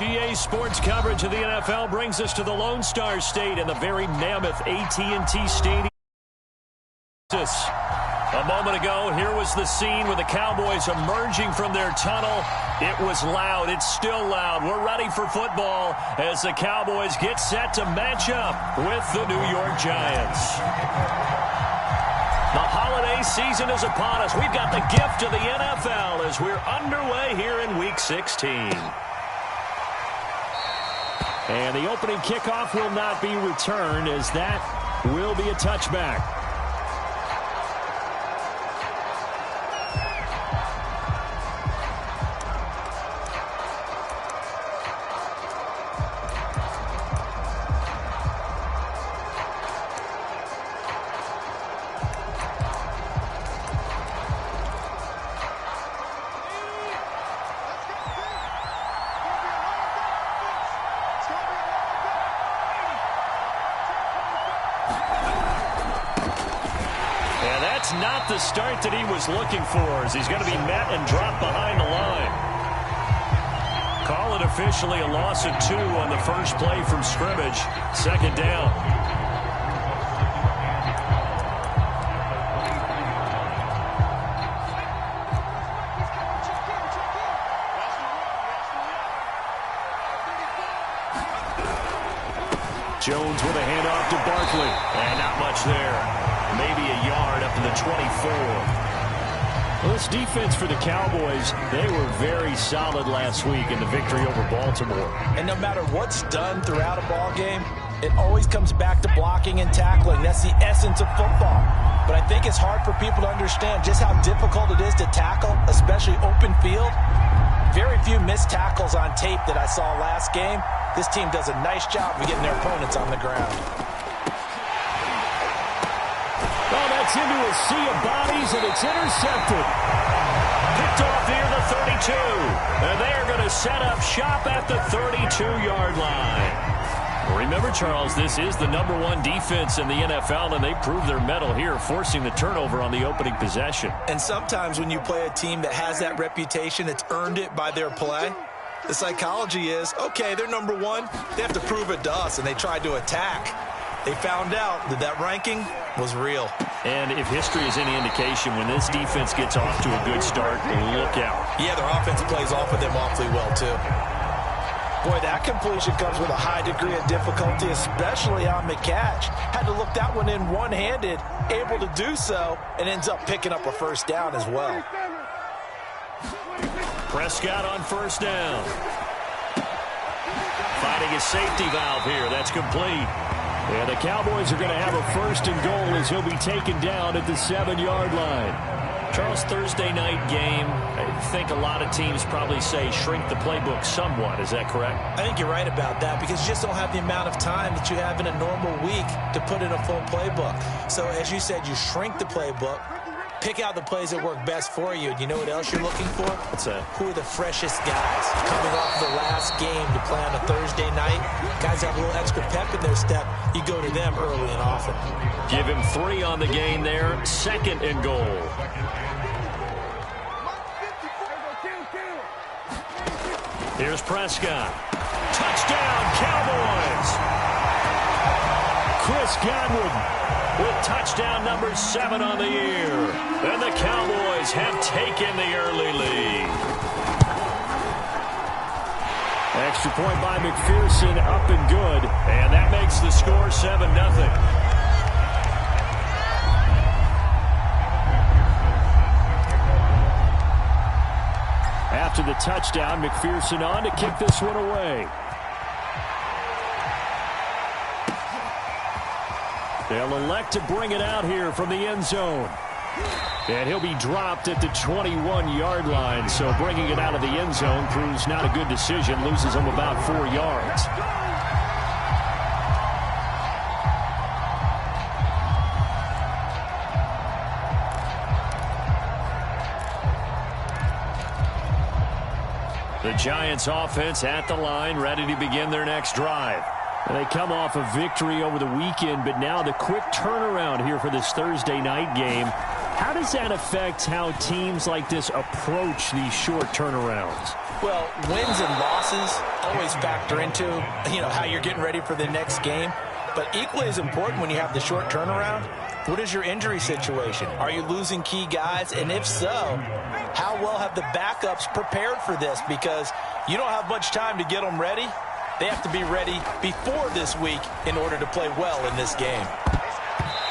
EA Sports coverage of the NFL brings us to the Lone Star State and the very mammoth AT&T Stadium. A moment ago, here was the scene with the Cowboys emerging from their tunnel. It was loud. It's still loud. We're ready for football as the Cowboys get set to match up with the New York Giants. The holiday season is upon us. We've got the gift of the NFL as we're underway here in Week 16. And the opening kickoff will not be returned as that will be a touchback. Not the start that he was looking for as he's going to be met and dropped behind the line. Call it officially a loss of 2 on the first play from scrimmage. Second down. Jones with a handoff to Barkley. And not much there. Maybe a yard up to the 24. Well, this defense for the Cowboys, they were very solid last week in the victory over Baltimore. And no matter what's done throughout a ball game, it always comes back to blocking and tackling. That's the essence of football. But I think it's hard for people to understand just how difficult it is to tackle, especially open field. Very few missed tackles on tape that I saw last game. This team does a nice job of getting their opponents on the ground. Into a sea of bodies, and it's intercepted. Picked off near the 32. And they're going to set up shop at the 32-yard line. Remember, Charles, this is the #1 defense in the NFL, and they proved their mettle here, forcing the turnover on the opening possession. And sometimes when you play a team that has that reputation, it's earned it by their play. The psychology is, okay, they're #1. They have to prove it to us, and they tried to attack. They found out that that ranking was real. And if history is any indication, when this defense gets off to a good start, look out. Yeah, their offense plays off of them awfully well, too. Boy, that completion comes with a high degree of difficulty, especially on the catch. Had to look that one in one-handed, able to do so, and ends up picking up a first down as well. Prescott on first down. Finding a safety valve here. That's complete. And the Cowboys are going to have a first and goal as he'll be taken down at the 7-yard line. Charles, Thursday night game, I think a lot of teams probably say shrink the playbook somewhat. Is that correct? I think you're right about that because you just don't have the amount of time that you have in a normal week to put in a full playbook. So as you said, you shrink the playbook. Pick out the plays that work best for you. And you know what else you're looking for? What's that? Who are the freshest guys coming off the last game to play on a Thursday night? Guys have a little extra pep in their step. You go to them early and often. Give him 3 on the game there. Second and goal. Here's Prescott. Touchdown, Cowboys! Chris Godwin with touchdown number 7 on the year. And the Cowboys have taken the early lead. Extra point by McPherson, up and good. And that makes the score 7-0. After the touchdown, McPherson on to kick this one away. They'll elect to bring it out here from the end zone. And he'll be dropped at the 21-yard line. So bringing it out of the end zone proves not a good decision. Loses him about 4 yards. The Giants offense at the line, ready to begin their next drive. And they come off a victory over the weekend, but now the quick turnaround here for this Thursday night game. How does that affect how teams like this approach these short turnarounds? Well, wins and losses always factor into, how you're getting ready for the next game. But equally as important when you have the short turnaround, what is your injury situation? Are you losing key guys? And if so, how well have the backups prepared for this? Because you don't have much time to get them ready. They have to be ready before this week in order to play well in this game.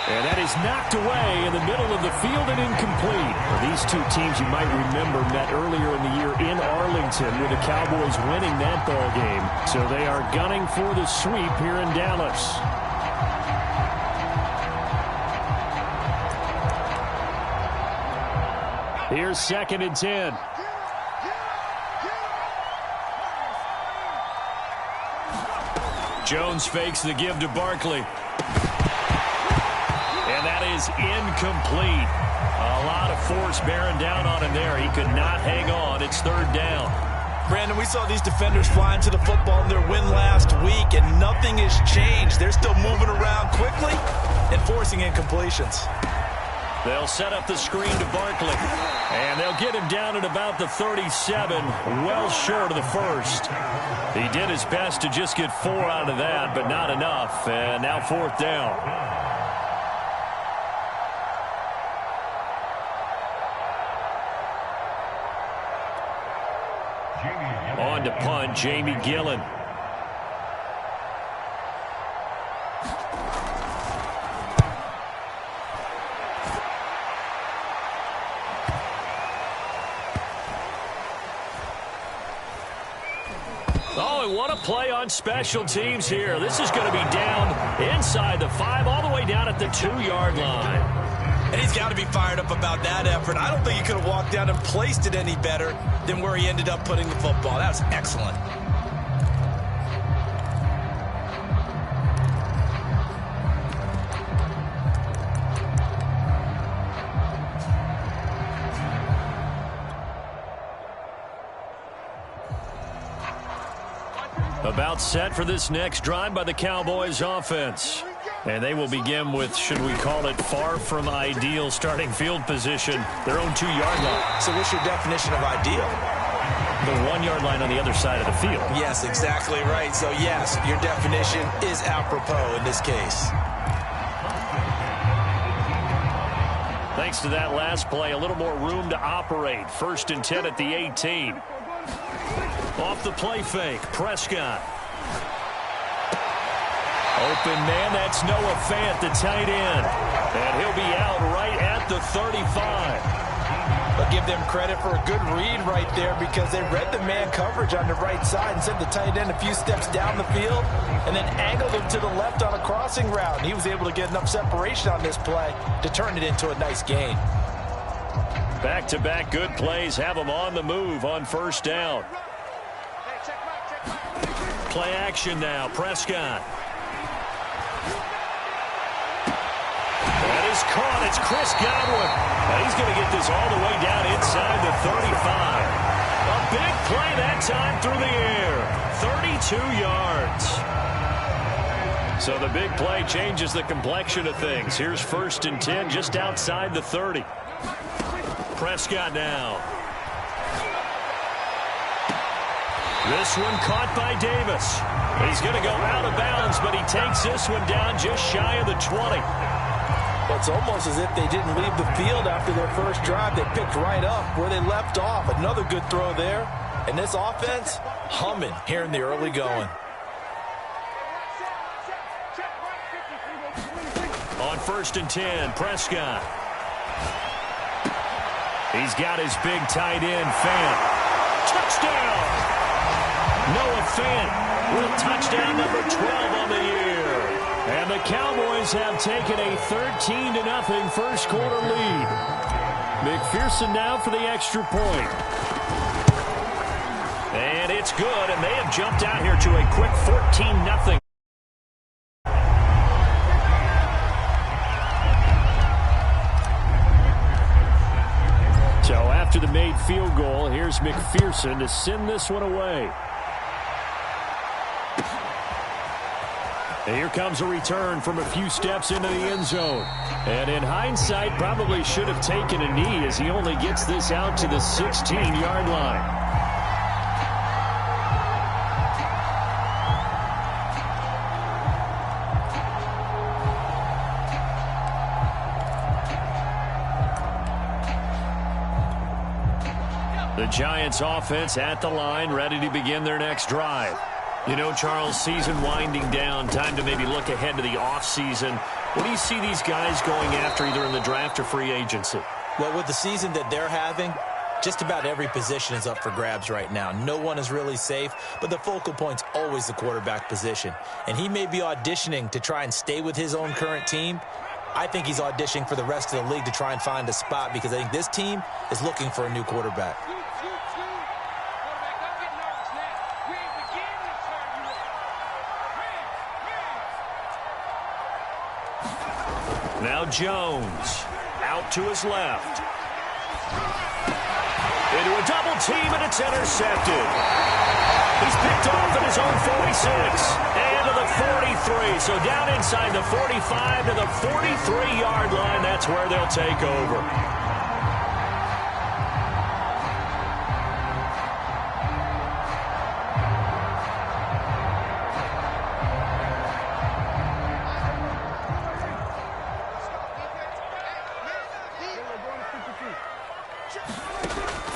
And that is knocked away in the middle of the field and incomplete. Well, these two teams, you might remember, met earlier in the year in Arlington with the Cowboys winning that ball game. So they are gunning for the sweep here in Dallas. Here's 2nd and 10. Jones fakes the give to Barkley. And that is incomplete. A lot of force bearing down on him there. He could not hang on. It's 3rd down. Brandon, we saw these defenders flying to the football in their win last week, and nothing has changed. They're still moving around quickly and forcing incompletions. They'll set up the screen to Barkley. And they'll get him down at about the 37, well short of the first. He did his best to just get 4 out of that, but not enough. And now 4th down. On to punt, Jamie Gillen. Oh, and what a play on special teams here. This is going to be down inside the 5, all the way down at the 2-yard line. And he's got to be fired up about that effort. I don't think he could have walked down and placed it any better than where he ended up putting the football. That was excellent. About set for this next drive by the Cowboys offense. And they will begin with, should we call it, far from ideal starting field position, their own 2-yard line. So what's your definition of ideal? The 1-yard line on the other side of the field. Yes, exactly right. So, yes, your definition is apropos in this case. Thanks to that last play, a little more room to operate. 1st and 10 at the 18. Off the play fake, Prescott. Open man, that's Noah Fant, the tight end. And he'll be out right at the 35. But give them credit for a good read right there because they read the man coverage on the right side and sent the tight end a few steps down the field and then angled him to the left on a crossing route. And he was able to get enough separation on this play to turn it into a nice gain. Back-to-back good plays have them on the move on 1st down. Play action now, Prescott. That is caught. It's Chris Godwin. And he's going to get this all the way down inside the 35. A big play that time through the air. 32 yards. So the big play changes the complexion of things. Here's 1st and 10 just outside the 30. Prescott now. This one caught by Davis. He's going to go out of bounds, but he takes this one down just shy of the 20. It's almost as if they didn't leave the field after their first drive. They picked right up where they left off. Another good throw there. And this offense, humming here in the early going. On 1st and 10, Prescott. He's got his big tight end, Fant. Touchdown! Noah Fant with touchdown number 12 on the year. And the Cowboys have taken a 13-0 first quarter lead. McPherson now for the extra point. And it's good, and they have jumped out here to a quick 14-0. So after the made field goal, here's McPherson to send this one away. And here comes a return from a few steps into the end zone. And in hindsight, probably should have taken a knee as he only gets this out to the 16-yard line. The Giants offense at the line, ready to begin their next drive. You know, Charles, season winding down, time to maybe look ahead to the offseason. What do you see these guys going after either in the draft or free agency? Well, with the season that they're having, just about every position is up for grabs right now. No one is really safe, but the focal point's always the quarterback position. And he may be auditioning to try and stay with his own current team. I think he's auditioning for the rest of the league to try and find a spot because I think this team is looking for a new quarterback. Now Jones, out to his left. Into a double team, and it's intercepted. He's picked off at his own 46 and to the 43. So down inside the 45 to the 43-yard line. That's where they'll take over.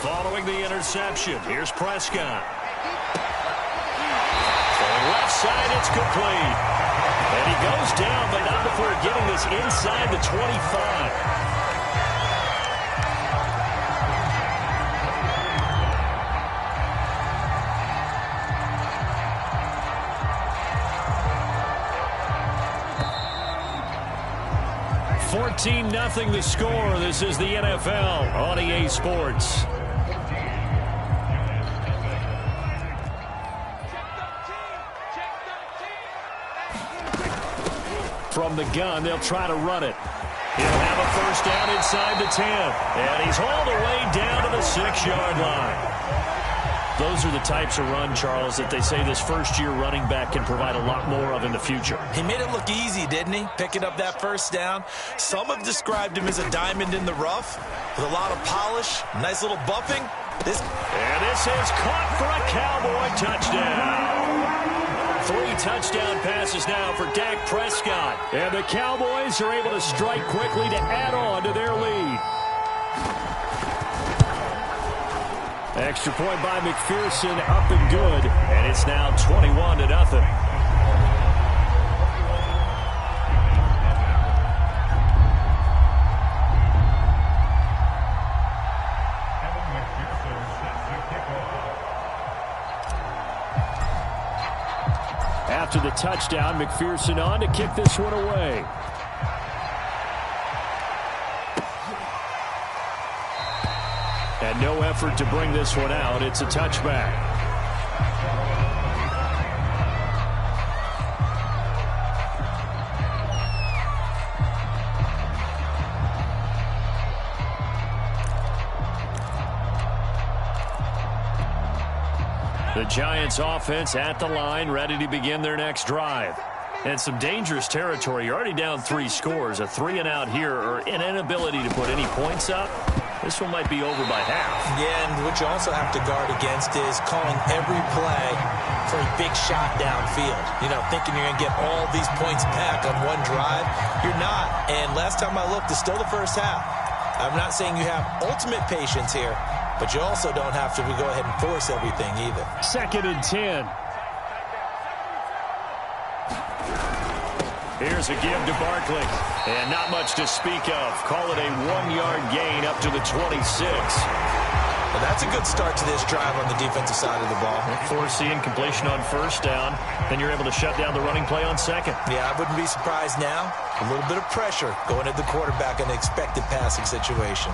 Following the interception, here's Prescott. From left side, it's complete. And he goes down, but not before getting this inside the 25. Nothing the score. This is the NFL on EA Sports. From the gun, they'll try to run it. He'll have a first down inside the 10. And he's hauled away down to the 6-yard line. Those are the types of run, Charles, that they say this first-year running back can provide a lot more of in the future. He made it look easy, didn't he? Picking up that first down. Some have described him as a diamond in the rough with a lot of polish, nice little bumping. This is caught for a Cowboy touchdown. 3 touchdown passes now for Dak Prescott. And the Cowboys are able to strike quickly to add on to their lead. Extra point by McPherson, up and good, and it's now 21-0. After the touchdown, McPherson on to kick this one away. And no effort to bring this one out. It's a touchback. The Giants offense at the line, ready to begin their next drive. And some dangerous territory. You're already down 3 scores. A 3-and-out here, or an inability to put any points up. This one might be over by half. Yeah, and what you also have to guard against is calling every play for a big shot downfield. You know, thinking you're going to get all these points back on one drive. You're not. And last time I looked, it's still the first half. I'm not saying you have ultimate patience here, but you also don't have to go ahead and force everything either. 2nd and 10. Here's a give to Barkley. And not much to speak of. Call it a 1-yard gain up to the 26. Well, that's a good start to this drive on the defensive side of the ball. Forcing completion on first down. Then you're able to shut down the running play on second. Yeah, I wouldn't be surprised now. A little bit of pressure going at the quarterback in an expected passing situation.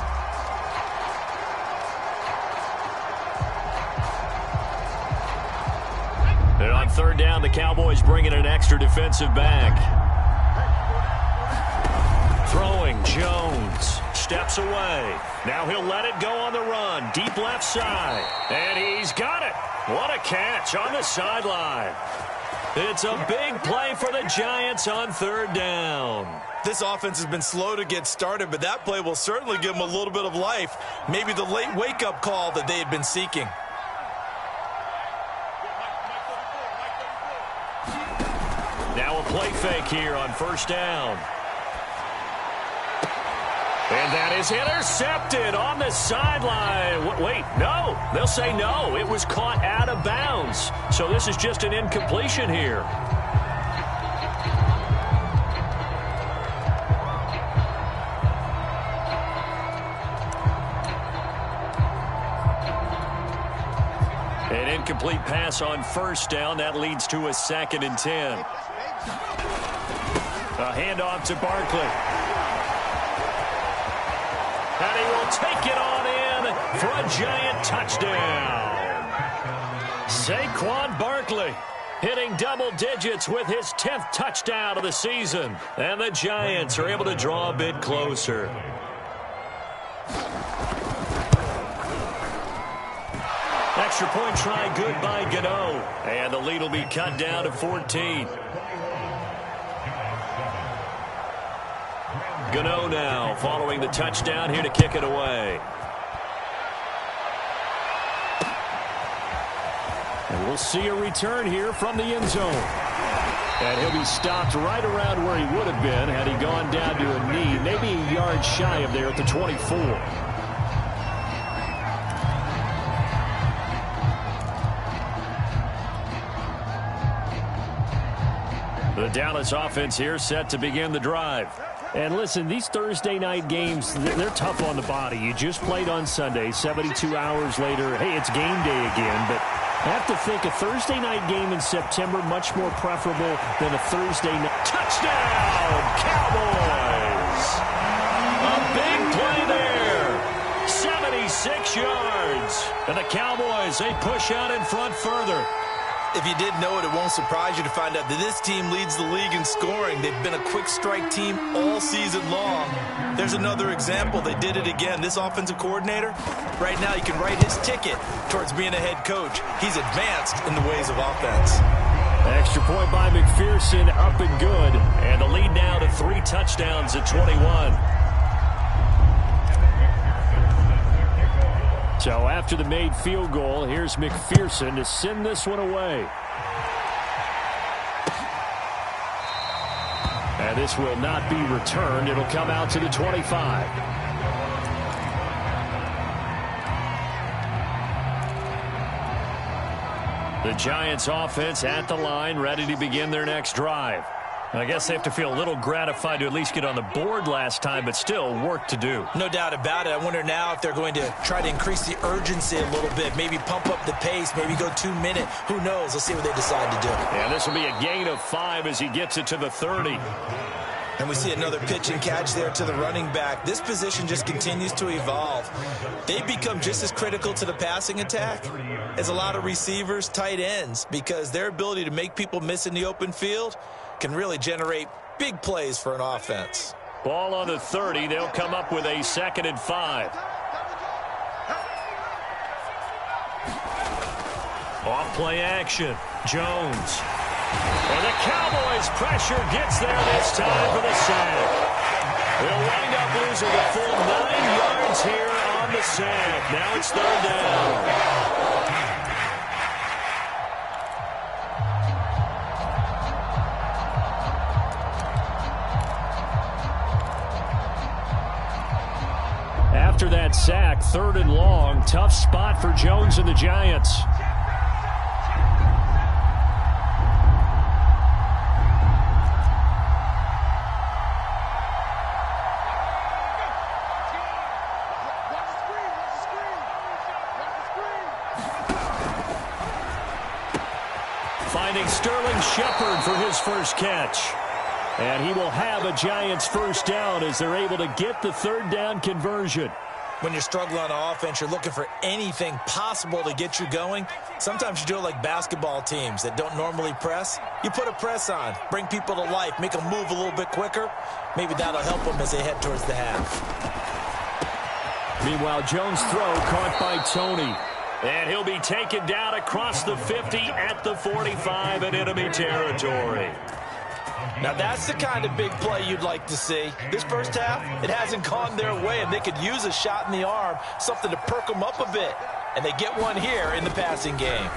And on 3rd down, the Cowboys bring in an extra defensive back. Throwing, Jones steps away. Now he'll let it go on the run. Deep left side. And he's got it. What a catch on the sideline. It's a big play for the Giants on third down. This offense has been slow to get started, but that play will certainly give them a little bit of life. Maybe the late wake-up call that they had been seeking. Now a play fake here on first down. And that is intercepted on the sideline. Wait, no. They'll say no. It was caught out of bounds. So this is just an incompletion here. An incomplete pass on first down. That leads to a 2nd and 10. A handoff to Barkley. And he will take it on in for a Giant touchdown. Saquon Barkley hitting double digits with his 10th touchdown of the season. And the Giants are able to draw a bit closer. Extra point try good by Gano. And the lead will be cut down to 14. Gano now following the touchdown here to kick it away. And we'll see a return here from the end zone. And he'll be stopped right around where he would have been had he gone down to a knee, maybe a yard shy of there at the 24. The Dallas offense here set to begin the drive. And listen, these Thursday night games, they're tough on the body. You just played on Sunday, 72 hours later. Hey, it's game day again. But I have to think a Thursday night game in September much more preferable than a Thursday night. Touchdown, Cowboys! A big play there. 76 yards. And the Cowboys, they push out in front further. If you didn't know it, it won't surprise you to find out that this team leads the league in scoring. They've been a quick strike team all season long. There's another example. They did it again. This offensive coordinator, right now, he can write his ticket towards being a head coach. He's advanced in the ways of offense. Extra point by McPherson, up and good. And the lead now to 3 touchdowns at 21. So after the made field goal, here's McPherson to send this one away. And this will not be returned. It'll come out to the 25. The Giants offense at the line, ready to begin their next drive. I guess they have to feel a little gratified to at least get on the board last time, but still work to do. No doubt about it. I wonder now if they're going to try to increase the urgency a little bit, maybe pump up the pace, maybe go 2 minute. Who knows? Let's see what they decide to do. And this will be a gain of 5 as he gets it to the 30. And we see another pitch and catch there to the running back. This position just continues to evolve. They become just as critical to the passing attack as a lot of receivers, tight ends, because their ability to make people miss in the open field can really generate big plays for an offense. Ball on the 30. They'll come up with a 2nd and 5. Off play action. Jones. And the Cowboys pressure gets there this time for the sack. They'll wind up losing a full 9 yards here on the sack. Now it's 3rd down. After that sack, 3rd and long. Tough spot for Jones and the Giants. Finding Sterling Shepard for his first catch. And he will have a Giants first down as they're able to get the 3rd down conversion. When you're struggling on offense, you're looking for anything possible to get you going. Sometimes you do it like basketball teams that don't normally press. You put a press on, bring people to life, make them move a little bit quicker. Maybe that'll help them as they head towards the half. Meanwhile, Jones' throw caught by Tony. And he'll be taken down across the 50 at the 45 in enemy territory. Now, that's the kind of big play you'd like to see. This first half, it hasn't gone their way, and they could use a shot in the arm, something to perk them up a bit. And they get one here in the passing game.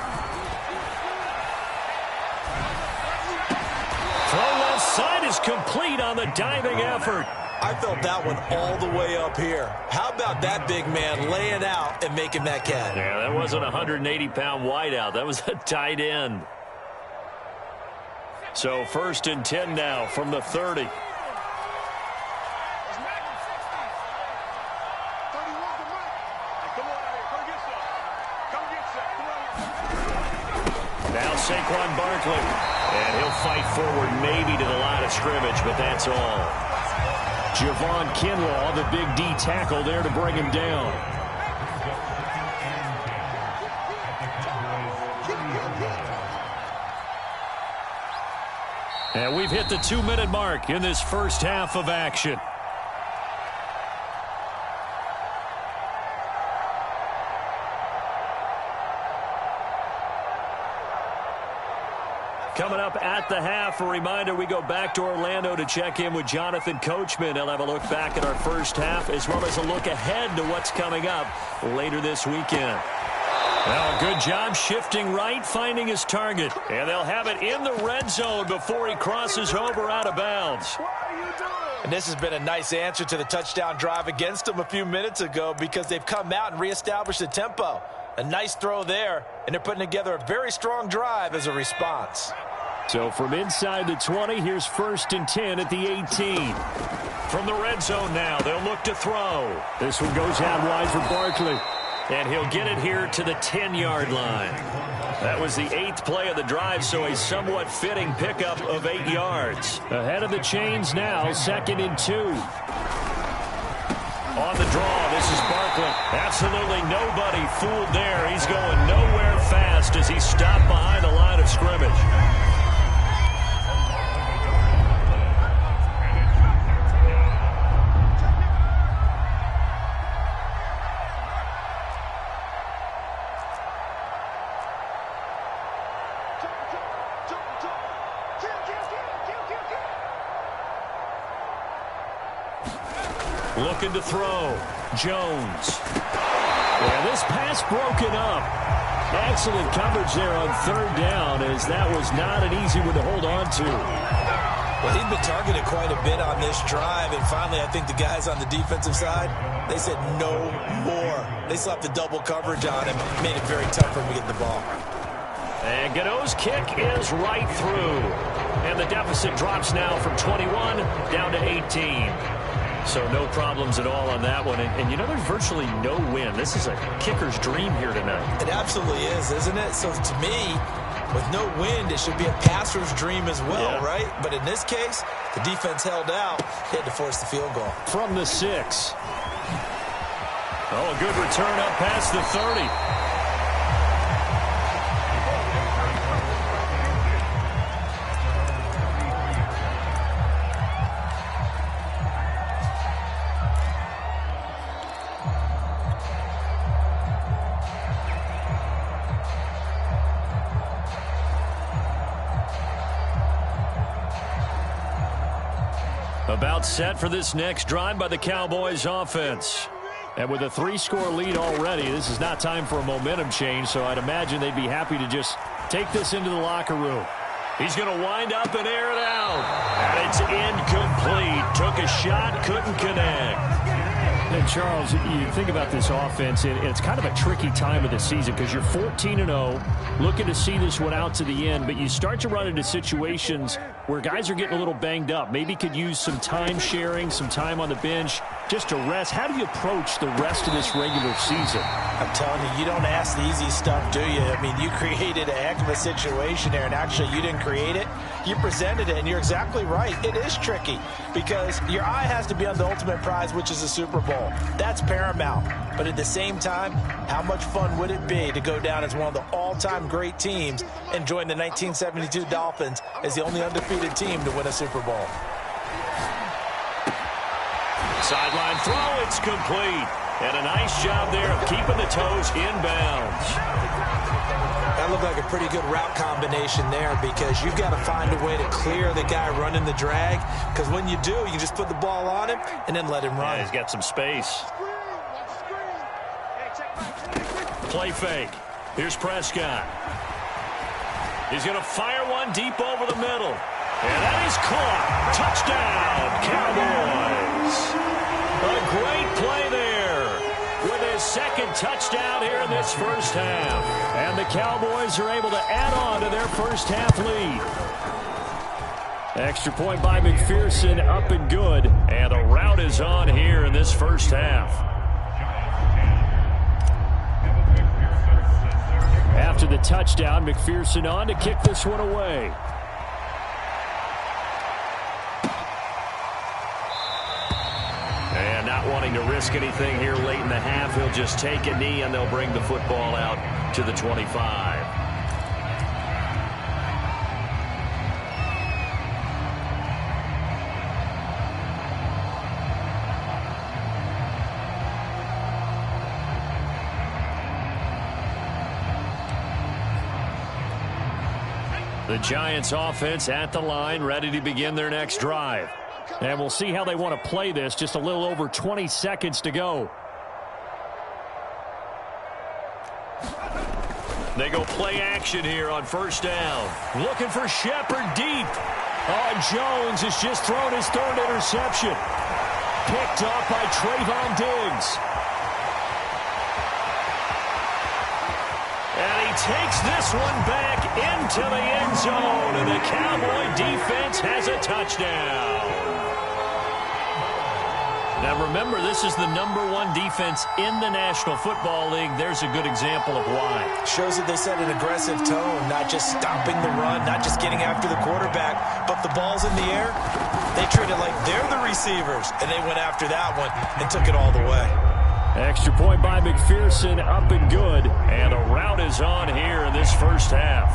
Throw left side is complete on the diving effort. I felt that one all the way up here. How about that big man laying out and making that catch? Yeah, that wasn't a 180-pound wideout. That was a tight end. So 1st and 10 now from the 30. Now Saquon Barkley. And he'll fight forward maybe to the line of scrimmage, but that's all. Javon Kinlaw, the big D tackle there to bring him down. And we've hit the 2-minute mark in this first half of action. Coming up at the half, a reminder, we go back to Orlando to check in with Jonathan Coachman. He'll have a look back at our first half as well as a look ahead to what's coming up later this weekend. Well, good job shifting right, finding his target. And they'll have it in the red zone before he crosses over out of bounds. And this has been a nice answer to the touchdown drive against them a few minutes ago because they've come out and reestablished the tempo. A nice throw there, and they're putting together a very strong drive as a response. So from inside the 20, here's 1st and 10 at the 18. From the red zone now, they'll look to throw. This one goes out wide for Barkley. And he'll get it here to the 10-yard line. That was the 8th play of the drive, so a somewhat fitting pickup of 8 yards. Ahead of the chains now, 2nd and 2. On the draw, this is Barkley. Absolutely nobody fooled there. He's going nowhere fast as he's stopped behind the line of scrimmage. Looking to throw. Jones. Yeah, this pass broken up. Excellent coverage there on 3rd down as that was not an easy one to hold on to. Well, he'd been targeted quite a bit on this drive, and finally I think the guys on the defensive side, they said no more. They slapped the double coverage on him, made it very tough for him to get the ball. And Gano's kick is right through. And the deficit drops now from 21 down to 18. So no problems at all on that one. And you know, there's virtually no wind. This is a kicker's dream here tonight. It absolutely is, isn't it? So to me, with no wind, it should be a passer's dream as well, right? But in this case, the defense held out. They had to force the field goal. From the 6. Oh, a good return up past the 30. About set for this next drive by the Cowboys offense. And with a 3-score lead already, this is not time for a momentum change, so I'd imagine they'd be happy to just take this into the locker room. He's going to wind up and air it out. And it's incomplete. Took a shot, couldn't connect. And Charles, you think about this offense, and it's kind of a tricky time of the season because you're 14-0, looking to see this one out to the end, but you start to run into situations where guys are getting a little banged up. Maybe could use some time sharing, some time on the bench just to rest. How do you approach the rest of this regular season? I'm telling you, you don't ask the easy stuff, do you? I mean, you created a heck of a situation there, and actually you didn't create it. You presented it, and you're exactly right. It is tricky because your eye has to be on the ultimate prize, which is the Super Bowl. That's paramount. But at the same time, how much fun would it be to go down as one of the all-time great teams and join the 1972 Dolphins as the only undefeated team to win a Super Bowl? Sideline throw, it's complete. And a nice job there of keeping the toes inbounds. That looked like a pretty good route combination there because you've got to find a way to clear the guy running the drag, because when you do, you just put the ball on him and then let him run. Yeah, he's got some space. Play fake. Here's Prescott. He's going to fire one deep over the middle. And that is caught. Touchdown, Cowboys. A great play there with his second touchdown here in this first half. And the Cowboys are able to add on to their first half lead. Extra point by McPherson, up and good. And a rout is on here in this first half. After the touchdown, McPherson on to kick this one away. And not wanting to risk anything here late in the half, he'll just take a knee and they'll bring the football out to the 25. The Giants offense at the line, ready to begin their next drive. And we'll see how they want to play this. Just a little over 20 seconds to go. They go play action here on first down. Looking for Shepard deep. Oh, Jones has just thrown his third interception. Picked up by Trayvon Diggs. And he takes this one back into the end zone. And the Cowboy defense has a touchdown. Now remember, this is the #1 defense in the National Football League. There's a good example of why. Shows that they set an aggressive tone, not just stopping the run, not just getting after the quarterback, but the ball's in the air. They treat it like they're the receivers, and they went after that one and took it all the way. Extra point by McPherson, up and good. And a rout is on here in this first half.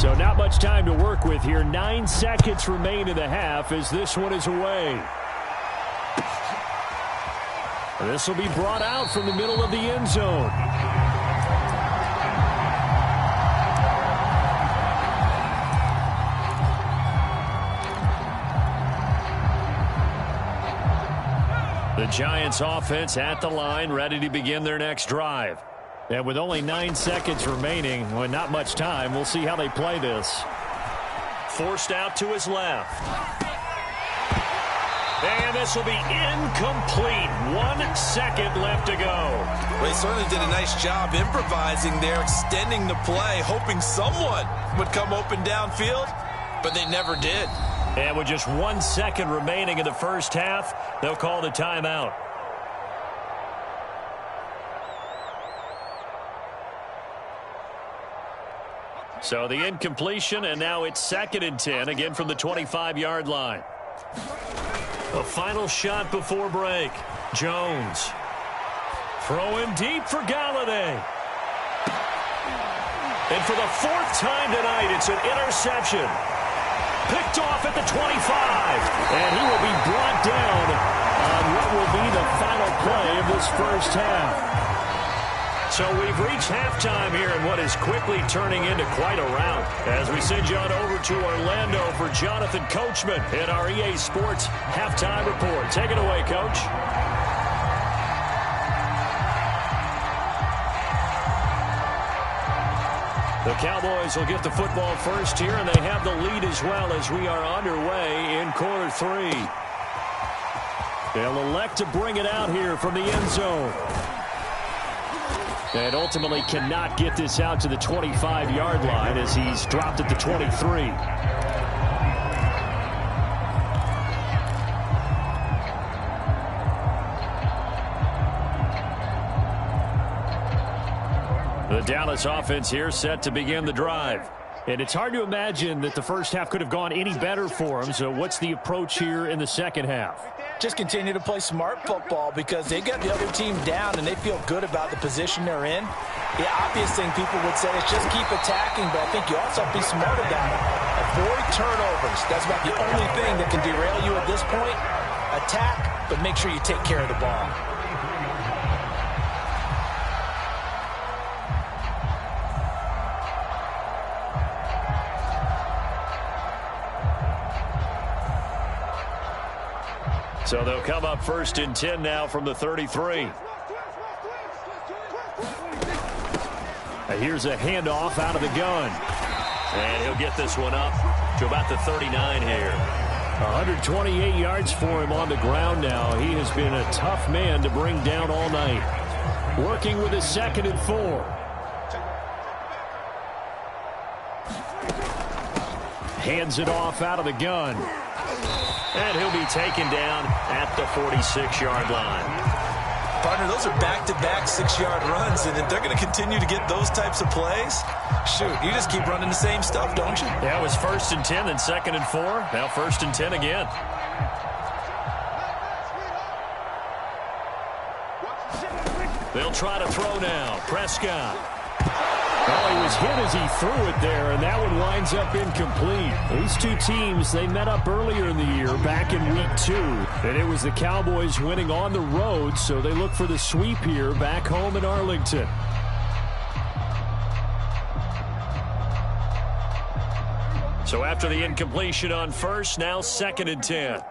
So not much time to work with here. 9 seconds remain in the half as this one is away. This will be brought out from the middle of the end zone. The Giants offense at the line, ready to begin their next drive. And with only 9 seconds remaining, well, not much time, we'll see how they play this. Forced out to his left. And this will be incomplete. 1 second left to go. Well, he certainly did a nice job improvising there, extending the play, hoping someone would come open downfield, but they never did. And with just 1 second remaining in the first half, they'll call the timeout. So the incompletion, and now it's 2nd and 10, again from the 25-yard line. A final shot before break. Jones. Throwing deep for Galladay. And for the 4th time tonight, it's an interception. Picked off at the 25. And he will be brought down on what will be the final play of this first half. So we've reached halftime here in what is quickly turning into quite a rout. As we send you on over to Orlando for Jonathan Coachman in our EA Sports Halftime Report. Take it away, Coach. The Cowboys will get the football first here, and they have the lead as well as we are underway in quarter 3. They'll elect to bring it out here from the end zone. And ultimately cannot get this out to the 25-yard line as he's dropped at the 23. The Dallas offense here set to begin the drive. And it's hard to imagine that the first half could have gone any better for them. So what's the approach here in the second half? Just continue to play smart football because they got the other team down and they feel good about the position they're in. The obvious thing people would say is just keep attacking, but I think you also have to be smart about it. Avoid turnovers. That's about the only thing that can derail you at this point. Attack, but make sure you take care of the ball. So they'll come up 1st and 10 now from the 33. Here's a handoff out of the gun. And he'll get this one up to about the 39 here. 128 yards for him on the ground now. He has been a tough man to bring down all night. Working with his 2nd and 4. Hands it off out of the gun. And he'll be taken down at the 46-yard line. Partner, those are back-to-back 6-yard runs, and if they're going to continue to get those types of plays, shoot, you just keep running the same stuff, don't you? Yeah, it was 1st and 10, then 2nd and 4. Now 1st and 10 again. They'll try to throw now. Prescott. Oh, he was hit as he threw it there, and that one winds up incomplete. These two teams, they met up earlier in the year, back in Week 2, and it was the Cowboys winning on the road, so they look for the sweep here back home in Arlington. So after the incompletion on 1st, now 2nd and 10.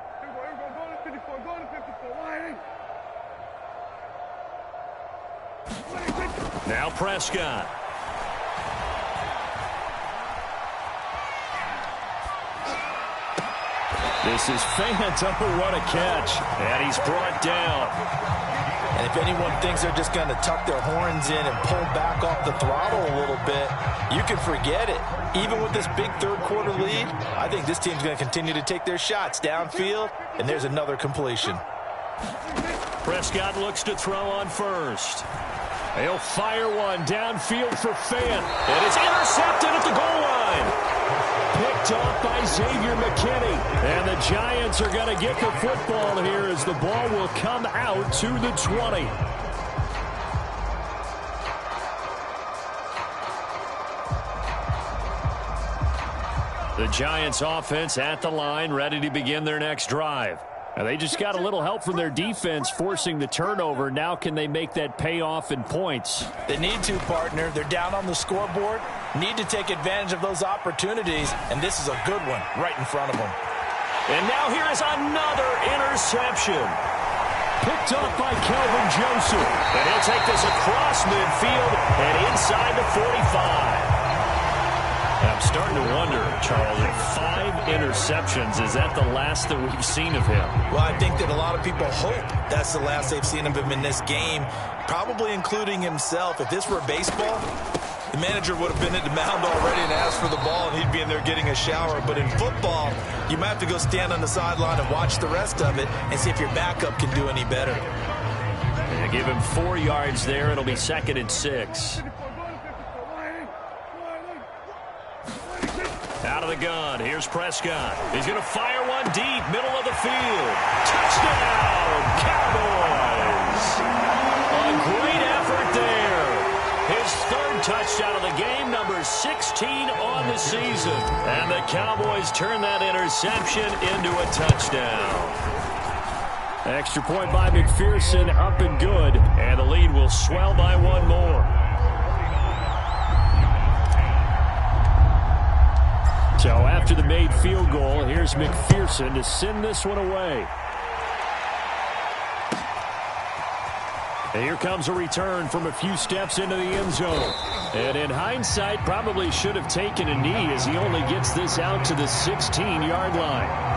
Now Prescott. This is Fant. Oh, what a catch. And he's brought down. And if anyone thinks they're just going to tuck their horns in and pull back off the throttle a little bit, you can forget it. Even with this big third-quarter lead, I think this team's going to continue to take their shots downfield, and there's another completion. Prescott looks to throw on 1st. He'll fire one downfield for Fant. And it's intercepted at the goal line. Picked off by Xavier McKinney. And the Giants are going to get the football here as the ball will come out to the 20. The Giants offense at the line, ready to begin their next drive. Now they just got a little help from their defense forcing the turnover. Now can they make that pay off in points? They need to, partner. They're down on the scoreboard. Need to take advantage of those opportunities, and this is a good one right in front of them. And now here is another interception. Picked up by Kelvin Joseph. And he'll take this across midfield and inside the 45. I'm starting to wonder, Charles, if 5 interceptions, is that the last that we've seen of him? Well, I think that a lot of people hope that's the last they've seen of him in this game, probably including himself. If this were baseball, the manager would have been at the mound already and asked for the ball, and he'd be in there getting a shower. But in football, you might have to go stand on the sideline and watch the rest of it and see if your backup can do any better. They give him 4 yards there. It'll be 2nd and 6. Out of the gun. Here's Prescott. He's going to fire one deep, middle of the field. Touchdown, Cowboys! A great effort there. His 3rd touchdown of the game, number 16 on the season. And the Cowboys turn that interception into a touchdown. Extra point by McPherson, up and good. And the lead will swell by 1 more. So after the made field goal, here's McPherson to send this one away. And here comes a return from a few steps into the end zone. And in hindsight, probably should have taken a knee as he only gets this out to the 16-yard line.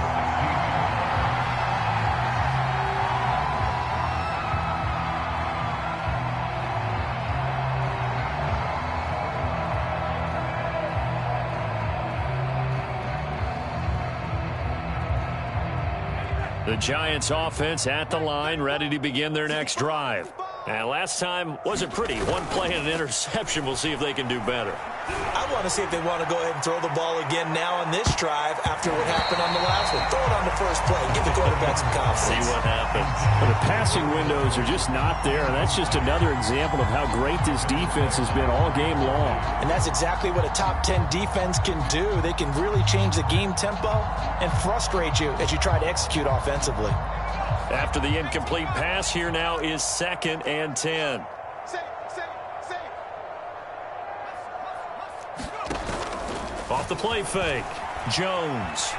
The Giants offense at the line, ready to begin their next drive. And last time wasn't pretty. 1 play and an interception. We'll see if they can do better. I want to see if they want to go ahead and throw the ball again now on this drive after what happened on the last one. Throw it on the first play. Give the quarterback some confidence. See what happens. But the passing windows are just not there. And that's just another example of how great this defense has been all game long. And that's exactly what a top 10 defense can do. They can really change the game tempo and frustrate you as you try to execute offensively. After the incomplete pass, here now is 2nd and 10. Off the play fake. Jones.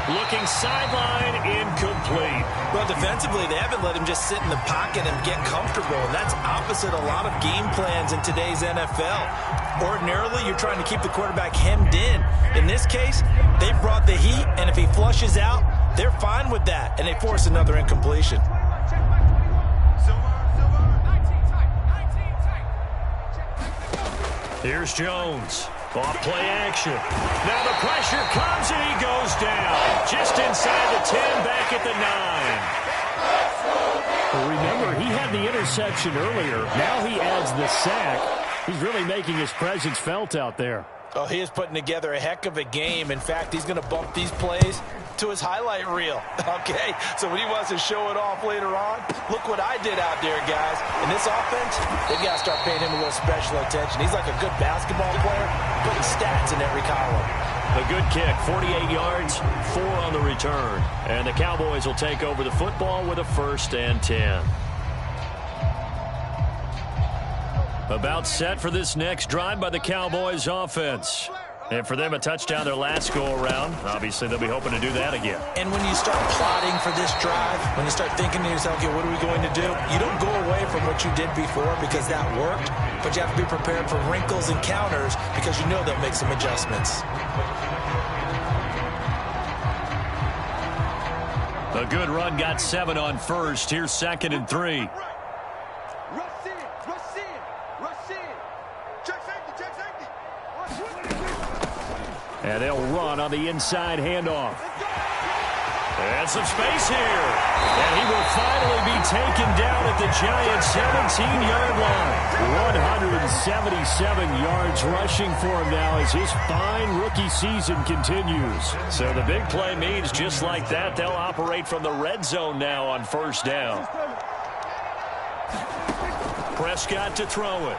Looking sideline, incomplete. Well, defensively, they haven't let him just sit in the pocket and get comfortable, and that's opposite a lot of game plans in today's NFL. Ordinarily, you're trying to keep the quarterback hemmed in. In this case, they brought the heat, and if he flushes out, they're fine with that, and they force another incompletion. Here's Jones. Off play action. Now the pressure comes and he goes down. Just inside the 10, back at the 9. Well, remember, he had the interception earlier. Now he adds the sack. He's really making his presence felt out there. Oh, he is putting together a heck of a game. In fact, he's going to bump these plays to his highlight reel. Okay, so when he wants to show it off later on, look what I did out there, guys. In this offense, they've got to start paying him a little special attention. He's like a good basketball player, putting stats in every column. A good kick, 48 yards, 4 on the return. And the Cowboys will take over the football with a 1st and 10. About set for this next drive by the Cowboys offense. And for them, a touchdown their last go-around. Obviously, they'll be hoping to do that again. And when you start plotting for this drive, when you start thinking to yourself, okay, what are we going to do? You don't go away from what you did before because that worked, but you have to be prepared for wrinkles and counters because you know they'll make some adjustments. A good run got 7 on first. Here's 2nd and 3. And they'll run on the inside handoff. And some space here. And he will finally be taken down at the Giants' 17-yard line. 177 yards rushing for him now as his fine rookie season continues. So the big play means just like that, they'll operate from the red zone now on 1st down. Prescott to throw it.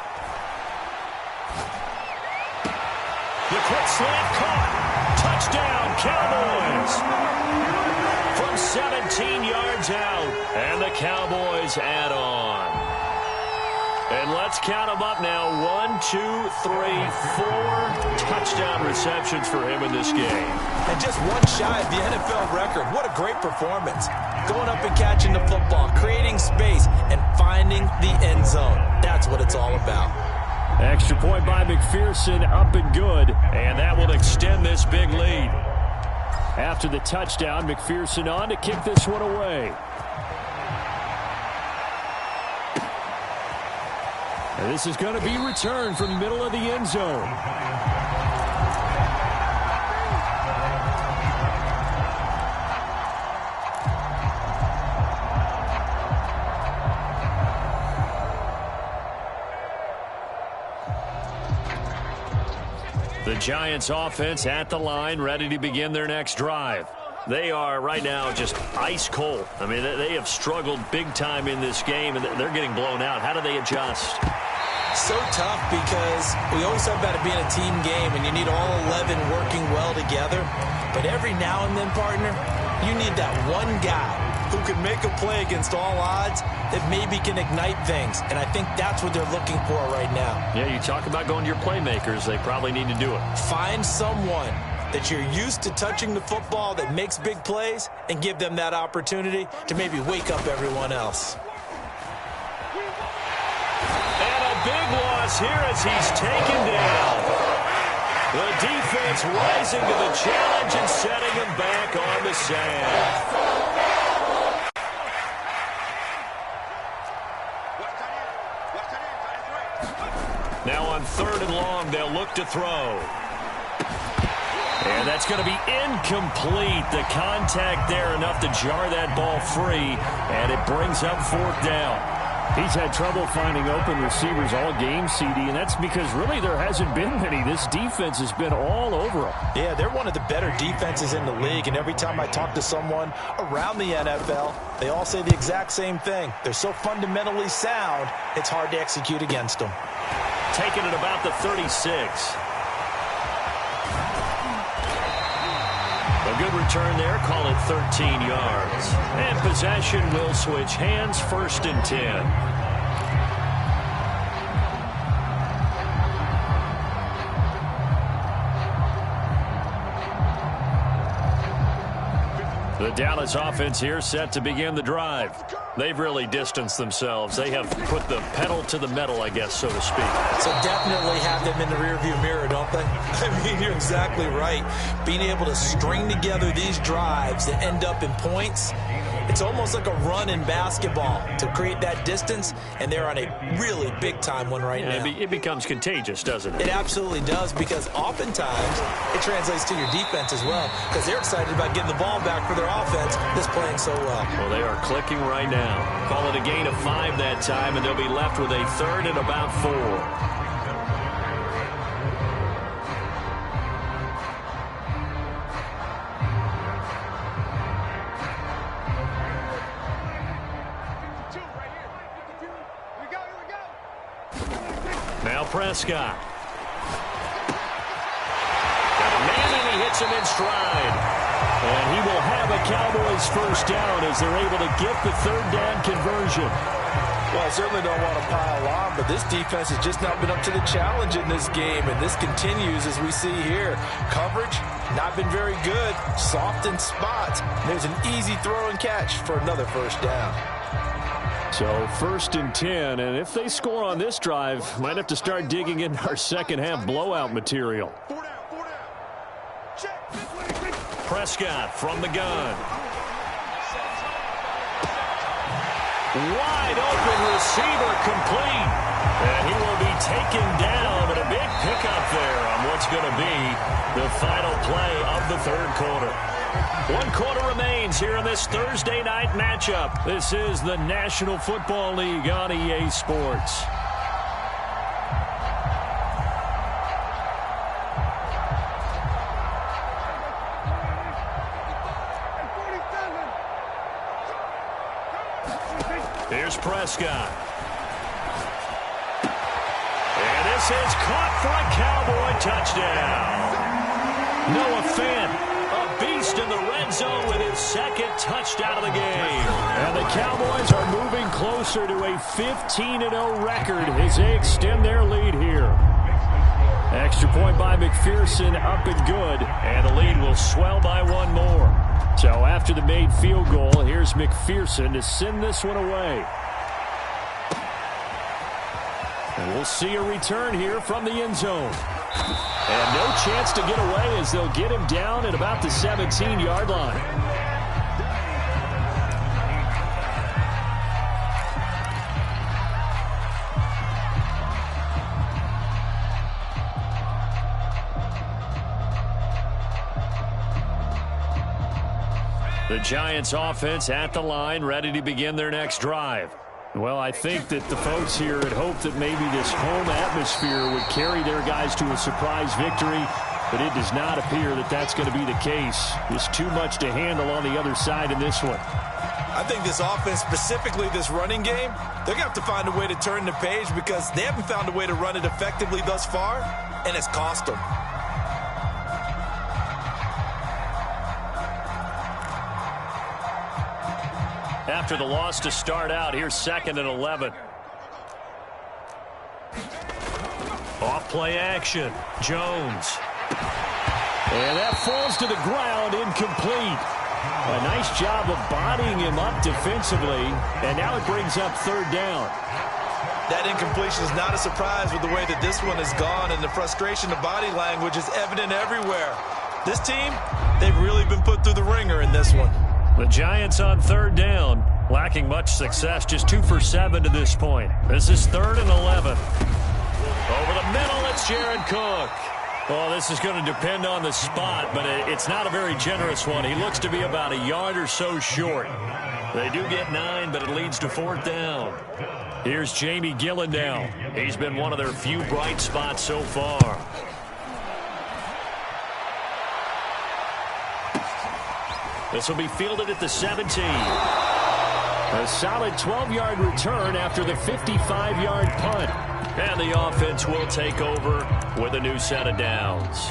The quick slant caught. Touchdown, Cowboys. From 17 yards out. And the Cowboys add on. And let's count them up now. 1, 2, 3, 4 touchdown receptions for him in this game. And just one shy of the NFL record. What a great performance. Going up and catching the football, creating space, and finding the end zone. That's what it's all about. Extra point by McPherson, up and good. And that will extend this big lead. After the touchdown, McPherson on to kick this one away. And this is going to be returned from the middle of the end zone. The Giants offense at the line, ready to begin their next drive. They are right now just ice cold. I mean, they have struggled big time in this game, and they're getting blown out. How do they adjust? So tough because we always talk about it being a team game, and you need all 11 working well together. But every now and then, partner, you need that one guy who can make a play against all odds that maybe can ignite things. And I think that's what they're looking for right now. Yeah, you talk about going to your playmakers. They probably need to do it. Find someone that you're used to touching the football that makes big plays and give them that opportunity to maybe wake up everyone else. And a big loss here as he's taken down. The defense rising to the challenge and setting him back on the sand. Now on 3rd and long, they'll look to throw. And that's going to be incomplete. The contact there enough to jar that ball free, and it brings up 4th down. He's had trouble finding open receivers all game, CD, and that's because really there hasn't been many. This defense has been all over him. Yeah, they're one of the better defenses in the league, and every time I talk to someone around the NFL, they all say the exact same thing. They're so fundamentally sound, it's hard to execute against them. Taken at about the 36. A A good return there. Call it 13 yards. And possession will switch hands. 1st and 10. The Dallas offense here set to begin the drive. They've really distanced themselves. They have put the pedal to the metal, I guess, so to speak. So definitely have them in the rearview mirror, don't they? I mean, you're exactly right. Being able to string together these drives that end up in points, it's almost like a run in basketball to create that distance, and they're on a really big-time one right now. It becomes contagious, doesn't it? It absolutely does, because oftentimes it translates to your defense as well, because they're excited about getting the ball back for their offense that's playing so well. Well, they are clicking right now. Call it a gain of 5 that time, and they'll be left with a 3rd and about 4. Now Prescott. Got a man, and he hits him in stride. And he will have a Cowboys 1st down as they're able to get the 3rd down conversion. Well, I certainly don't want to pile on, but this defense has just not been up to the challenge in this game, and this continues as we see here. Coverage, not been very good. Soft in spots. There's an easy throw and catch for another 1st down. So 1st and 10, and if they score on this drive, might have to start digging into our second-half blowout material. Prescott from the gun. Wide open receiver complete. And he will be taken down, and a big pickup there on what's going to be the final play of the 3rd quarter. 1 quarter remains here in this Thursday night matchup. This is the National Football League on EA Sports. Here's Prescott. And this is caught for a Cowboy touchdown. Noah Fant, a beast in the red zone with his 2nd touchdown of the game. And the Cowboys are moving closer to a 15-0 record as they extend their lead here. Extra point by McPherson, up and good. And the lead will swell by 1 more. So after the made field goal, here's McPherson to send this one away. And we'll see a return here from the end zone. And no chance to get away as they'll get him down at about the 17-yard line. The Giants offense at the line, ready to begin their next drive. Well, I think that the folks here had hoped that maybe this home atmosphere would carry their guys to a surprise victory, but it does not appear that that's going to be the case. There's too much to handle on the other side in this one. I think this offense, specifically this running game, they're going to have to find a way to turn the page because they haven't found a way to run it effectively thus far, and it's cost them. After the loss to start out, here's 2nd and 11. Off play action. Jones. And that falls to the ground, incomplete. A nice job of bodying him up defensively, and now it brings up 3rd down. That incompletion is not a surprise with the way that this one has gone, and the frustration of body language is evident everywhere. This team, they've really been put through the ringer in this one. The Giants on 3rd down, lacking much success, just 2 for 7 to this point. This is 3rd and 11. Over the middle, it's Jared Cook. Well, this is going to depend on the spot, but it's not a very generous one. He looks to be about a yard or so short. They do get 9, but it leads to 4th down. Here's Jamie Gillen now. He's been one of their few bright spots so far. This will be fielded at the 17. A solid 12-yard return after the 55-yard punt. And the offense will take over with a new set of downs.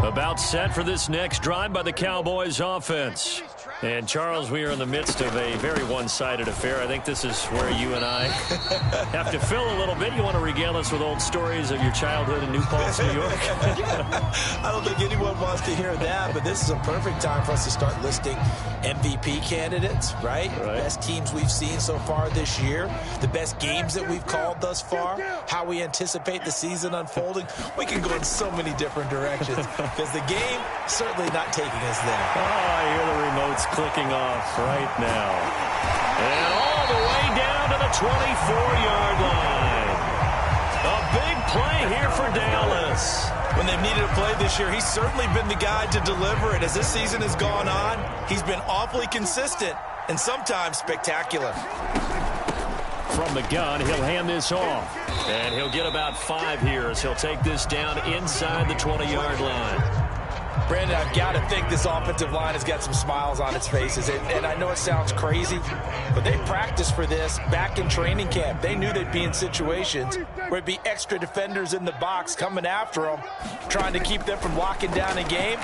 About set for this next drive by the Cowboys offense. And, Charles, we are in the midst of a very one-sided affair. I think this is where you and I have to fill a little bit. You want to regale us with old stories of your childhood in New Paltz, New York? I don't think anyone wants to hear that, but this is a perfect time for us to start listing MVP candidates, right? Best teams we've seen so far this year, the best games that we've called thus far, how we anticipate the season unfolding. We can go in so many different directions because the game certainly not taking us there. Oh, I hear the remotes clicking off right now. And all the way down to the 24-yard line. A big play here for Dallas. When they've needed a play this year, he's certainly been the guy to deliver it. As this season has gone on, he's been awfully consistent and sometimes spectacular. From the gun, he'll hand this off. And he'll get about 5 here as he'll take this down inside the 20-yard line. Brandon, I've got to think this offensive line has got some smiles on its faces. And I know it sounds crazy, but they practiced for this back in training camp. They knew they'd be in situations where it'd be extra defenders in the box coming after them, trying to keep them from locking down a game.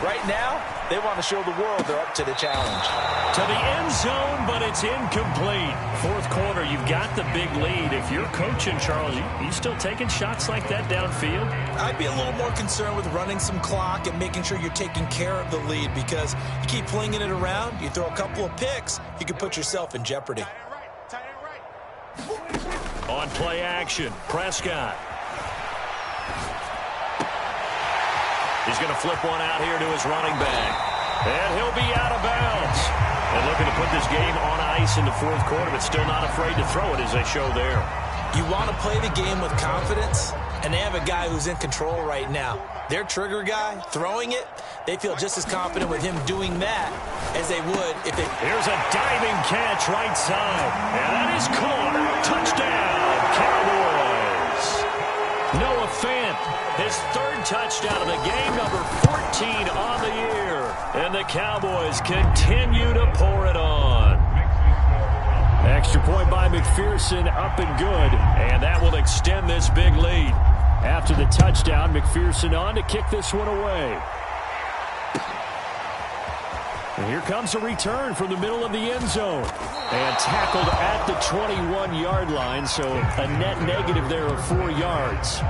Right now, they want to show the world they're up to the challenge. To the end zone, but it's incomplete. Fourth quarter, you've got the big lead. If you're coaching, Charles, you still taking shots like that downfield? I'd be a little more concerned with running some clock and making sure you're taking care of the lead, because you keep flinging it around, you throw a couple of picks, you can put yourself in jeopardy. On play action, Prescott. He's going to flip one out here to his running back. And he'll be out of bounds. And looking to put this game on ice in the fourth quarter, but still not afraid to throw it as they show there. You want to play the game with confidence, and they have a guy who's in control right now. Their trigger guy, throwing it, they feel just as confident with him doing that as they would if they... Here's a diving catch right side. And that is caught. Touchdown, Cowboys. Noah Fant, his third touchdown of the game, number 14 on the year. And the Cowboys continue to pour it on. Extra point by McPherson, up and good. And that will extend this big lead. After the touchdown, McPherson on to kick this one away. And here comes a return from the middle of the end zone. And tackled at the 21-yard line, so a net negative there of 4 yards.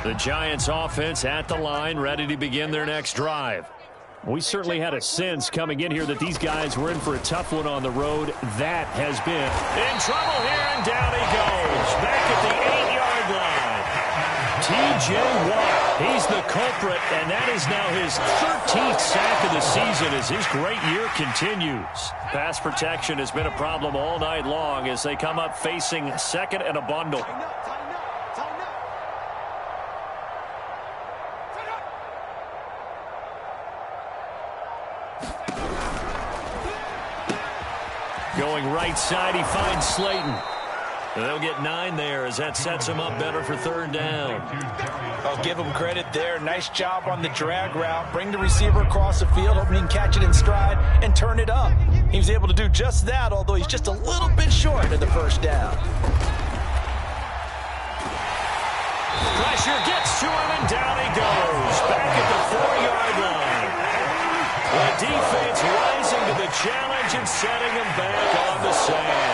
The Giants offense at the line, ready to begin their next drive. We certainly had a sense coming in here that these guys were in for a tough one on the road. That has been in trouble here, and down he goes. Back at the 8-yard line. T.J. Watt, he's the culprit, and that is now his 13th sack of the season as his great year continues. Pass protection has been a problem all night long as they come up facing second and a bundle. Going right side, he finds Slayton. They'll get 9 there as that sets him up better for third down. I'll give him credit there. Nice job on the drag route. Bring the receiver across the field, hoping he can catch it in stride and turn it up. He was able to do just that, although he's just a little bit short of the first down. Pressure gets to him, and down he goes. Back at the 4-yard line. The defense rising to the challenge and setting him back on the sand.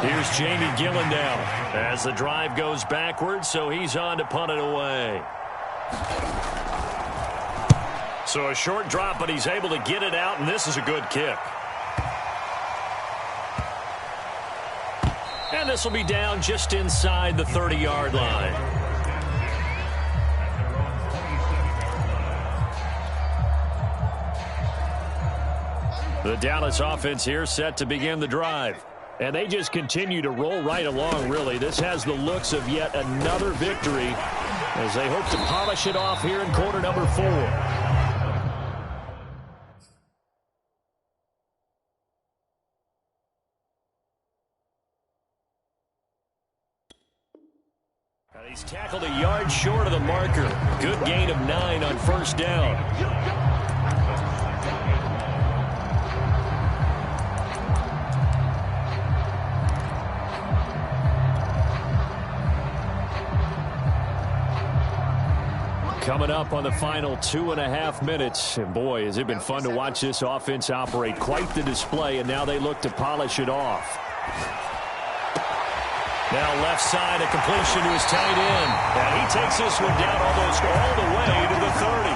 Here's Jamie Gillen now as the drive goes backwards, so he's on to punt it away. So a short drop, but he's able to get it out, and this is a good kick. And this will be down just inside the 30-yard line. The Dallas offense here set to begin the drive. And they just continue to roll right along, really. This has the looks of yet another victory as they hope to polish it off here in quarter number 4. And he's tackled a yard short of the marker. Good gain of 9 on first down. Coming up on the final 2.5 minutes. And boy, has it been fun to watch this offense operate. Quite the display, and now they look to polish it off. Now left side, a completion to his tight end. And he takes this one down almost all the way to the 30.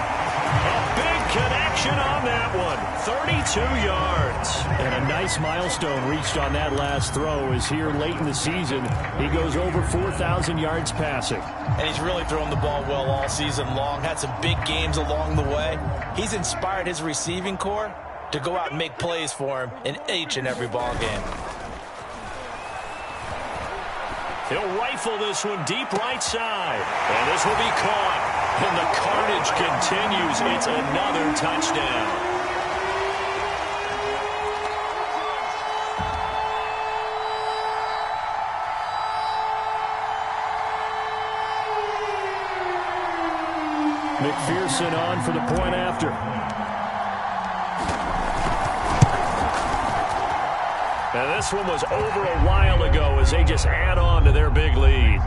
A big connection on that one. 32 yards. And a nice milestone reached on that last throw is here late in the season. He goes over 4,000 yards passing. And he's really thrown the ball well all season long. Had some big games along the way. He's inspired his receiving corps to go out and make plays for him in each and every ball game. He'll rifle this one deep right side. And this will be caught. And the carnage continues. It's another touchdown. McPherson on for the point after. And this one was over a while ago as they just add on to their big lead.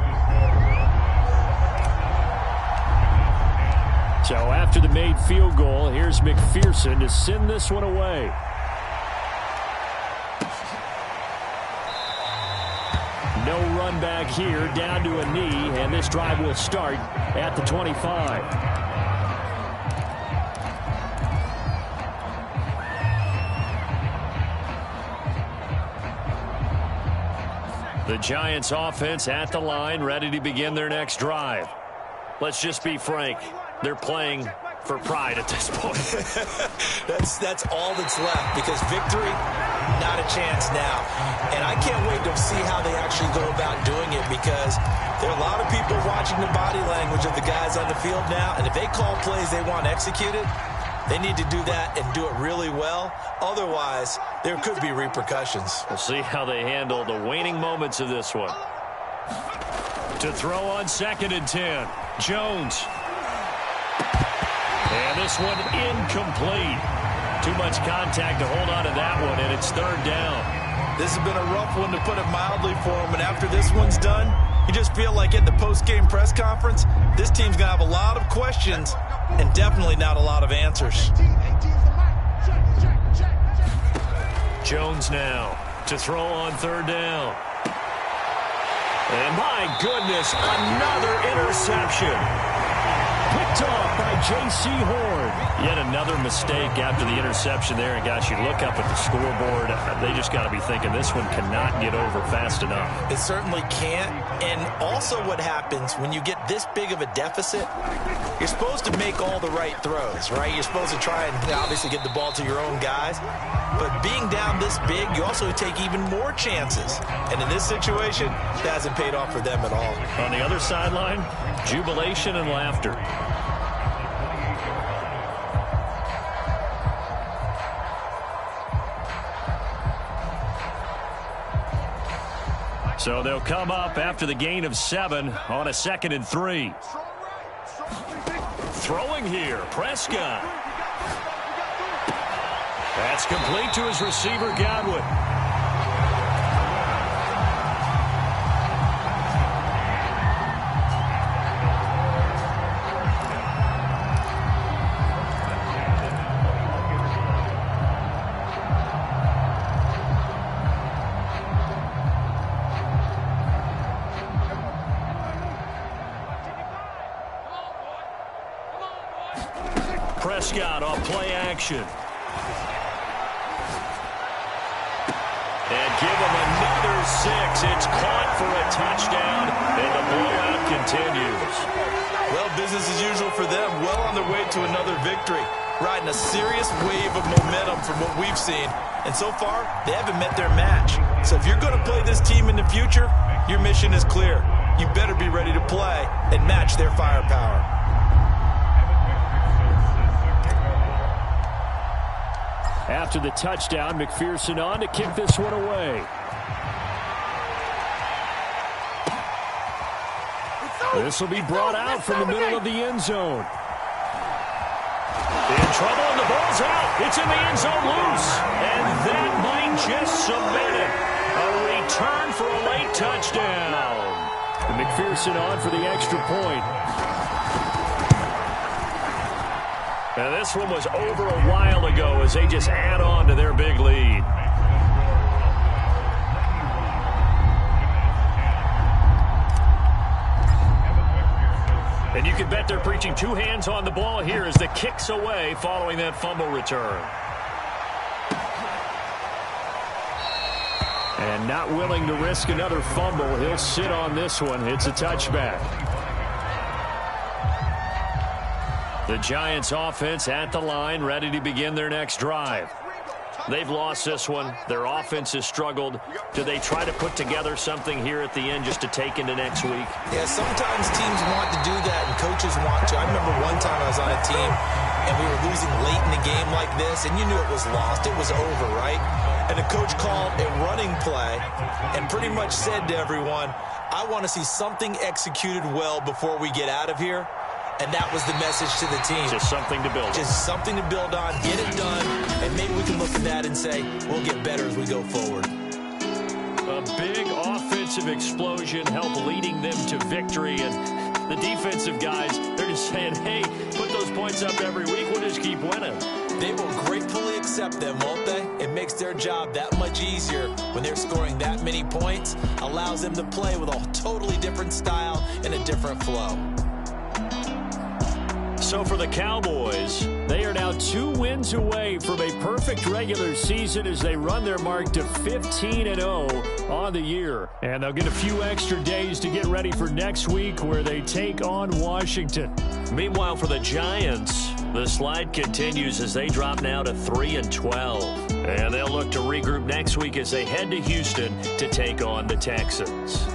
So after the made field goal, here's McPherson to send this one away. No run back here, down to a knee, and this drive will start at the 25. The Giants offense at the line, ready to begin their next drive. Let's just be frank. They're playing for pride at this point. That's all that's left, because victory, not a chance now. And I can't wait to see how they actually go about doing it, because there are a lot of people watching the body language of the guys on the field now, and if they call plays they want executed, they need to do that and do it really well. Otherwise, there could be repercussions. We'll see how they handle the waning moments of this one. To throw on 2nd and 10, Jones. And this one incomplete. Too much contact to hold on to that one, and it's 3rd down. This has been a rough one, to put it mildly, for him. And after this one's done, you just feel like at the post-game press conference, this team's going to have a lot of questions and definitely not a lot of answers. Jones now to throw on 3rd down. And my goodness, another interception. Picked off by J.C. Horn. Yet another mistake after the interception there. And gosh, you look up at the scoreboard, they just got to be thinking this one cannot get over fast enough. It certainly can't. And also what happens when you get this big of a deficit, you're supposed to make all the right throws, right? You're supposed to try and obviously get the ball to your own guys. But being down this big, you also take even more chances. And in this situation, that hasn't paid off for them at all. On the other sideline, jubilation and laughter. So they'll come up after the gain of 7 on a 2nd and 3. Throwing here, Prescott. That's complete to his receiver, Godwin. Prescott off play action. And give him another 6. It's caught for a touchdown, and the blowout continues. Well, business as usual for them. Well on their way to another victory. Riding a serious wave of momentum from what we've seen. And so far, they haven't met their match. So if you're going to play this team in the future, your mission is clear. You better be ready to play and match their firepower. After the touchdown, McPherson on to kick this one away. This will be brought out from the middle of the end zone. In trouble, and the ball's out. It's in the end zone loose. And that might just submit it. A return for a late touchdown. And McPherson on for the extra point. And this one was over a while ago as they just add on to their big lead. And you can bet they're preaching two hands on the ball here as the kick's away following that fumble return. And not willing to risk another fumble, he'll sit on this one. It's a touchback. The Giants offense at the line, ready to begin their next drive. They've lost this one. Their offense has struggled. Do they try to put together something here at the end just to take into next week? Yeah, sometimes teams want to do that and coaches want to. I remember one time I was on a team and we were losing late in the game like this, and you knew it was lost. It was over, right? And the coach called a running play and pretty much said to everyone, I want to see something executed well before we get out of here. And that was the message to the team. Just something to build on. Just something to build on, get it done, and maybe we can look at that and say, we'll get better as we go forward. A big offensive explosion helped leading them to victory. And the defensive guys, they're just saying, hey, put those points up every week. We'll just keep winning. They will gratefully accept them, won't they? It makes their job that much easier when they're scoring that many points. Allows them to play with a totally different style and a different flow. So for the Cowboys, they are now 2 wins away from a perfect regular season as they run their mark to 15-0 on the year. And they'll get a few extra days to get ready for next week where they take on Washington. Meanwhile, for the Giants, the slide continues as they drop now to 3-12. And they'll look to regroup next week as they head to Houston to take on the Texans.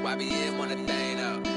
YBM on the thing up.